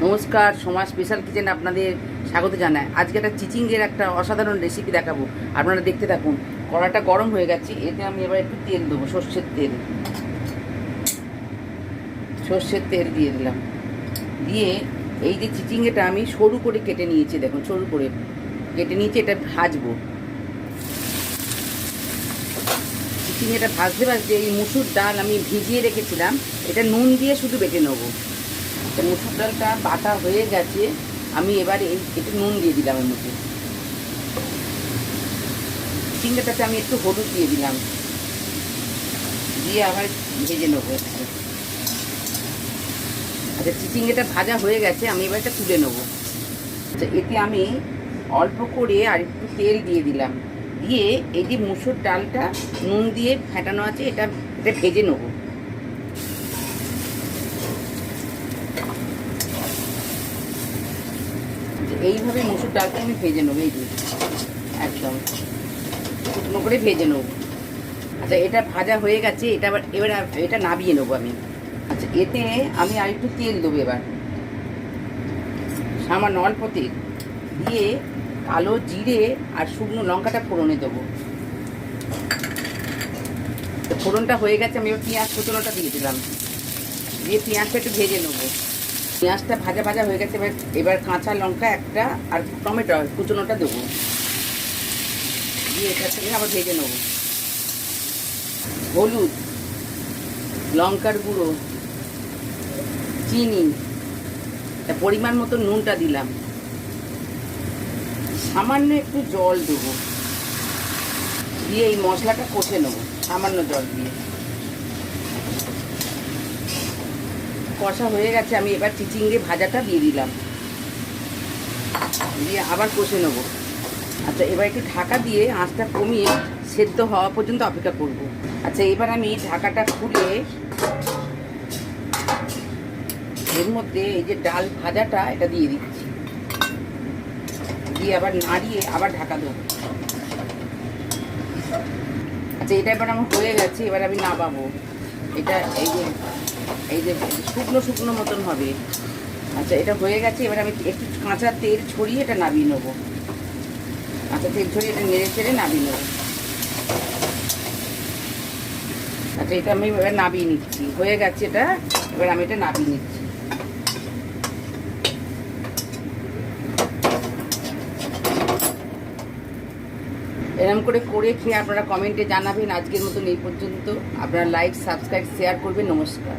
নমস্কার, সময় special kitchen আপনাদের স্বাগত জানায়। আজকে একটা চিচিংয়ের একটা অসাধারণ রেসিপি দেখাবো, আপনারা দেখতে থাকুন। কড়াটা গরম হয়ে গেছে, এতে আমি এবার একটু তেল দেবো, সর্ষের তেল দিয়ে দিলাম। দিয়ে এই যে চিচিংয়েটা আমি সরু করে কেটে নিয়েছি, দেখুন সরু করে কেটে নিয়েছি, এটা ভাজবো। চিচিংয়েটা ভাজতে ভাজতে এই মুসুর ডাল আমি ভিজিয়ে রেখেছিলাম, এটা নুন দিয়ে শুধু বেটে নেবো। মুসুর ডালটা বাটা হয়ে গেছে, আমি এবার একটু নুন দিয়ে দিলাম এর মধ্যে। চিচিংটাতে আমি একটু হলুদ দিয়ে দিলাম, দিয়ে আবার ভেজে নেবো। আচ্ছা, চিচিংটা ভাজা হয়ে গেছে, আমি এবার এটা তুলে নেবো। আচ্ছা, এতে আমি অল্প করে আর একটু তেল দিয়ে দিলাম, দিয়ে এই যে মুসুর ডালটা নুন দিয়ে ফেটানো আছে, এটা ভেজে নেবো। এইভাবে মুসুর ডালটা আমি ভেজে নেবো, এই যে একদম শুকনো করে ভেজে নেবো। আচ্ছা, এটা ভাজা হয়ে গেছে, এবার এটা নাবিয়ে নেবো আমি। আচ্ছা, এতে আমি আর একটু তেল দেবো, এবার সামান্য অল্প তেল দিয়ে কালো জিরে আর শুকনো লঙ্কাটা ফোড়নে দেবো। ফোড়নটা হয়ে গেছে, আমি এবার পেঁয়াজ কুচনোটা দিয়ে দিলাম, দিয়ে পেঁয়াজটা একটু ভেজে নেবো। পেঁয়াজটা ভাজা ভাজা হয়ে গেছে, এবার কাঁচা লঙ্কা একটা আর টমেটো কুচনোটা দেবো, দিয়ে এটার সঙ্গে আবার ভেজে নেবো। হলুদ, লঙ্কার গুঁড়ো, চিনি, পরিমাণ মতো নুনটা দিলাম, সামান্য একটু জল দেবো, দিয়ে এই মশলাটা কষে নেবো সামান্য জল দিয়ে। কষা হয়ে গেছে, আমি এবার চিচিংয়ে ভাজাটা দিয়ে দিলাম, দিয়ে আবার কষে নেবো। আচ্ছা, এবার একটু ঢাকা দিয়ে আঁচটা কমিয়ে সেদ্ধ হওয়া পর্যন্ত অপেক্ষা করব। আচ্ছা, এবার আমি ঢাকাটা খুলে এর মধ্যে এই যে ডাল ভাজাটা এটা দিয়ে দিচ্ছি, দিয়ে আবার নাড়িয়ে আবার ঢাকা দেবো। আচ্ছা, এটা এবার আমার হয়ে গেছে, এবার আমি নামাবো। এটা এই যে শুকনো শুকনো মতন হবে। আচ্ছা, এটা হয়ে গেছে, এবার আমি একটু কাঁচা তেল ছড়িয়ে এটা নামিয়ে নেবো। কাঁচা তেল ছড়িয়ে এটা নেড়ে চেড়ে নামিয়ে নেবো। আচ্ছা, এটা আমি এবার নামিয়ে নিচ্ছি, হয়ে গেছে এটা, এবার আমি এটা নামিয়ে নিচ্ছি। এরকম করে খেয়ে আপনারা কমেন্টে জানাবেন। আজকের মতন এই পর্যন্ত। আপনারা লাইক, সাবস্ক্রাইব, শেয়ার করবেন। নমস্কার।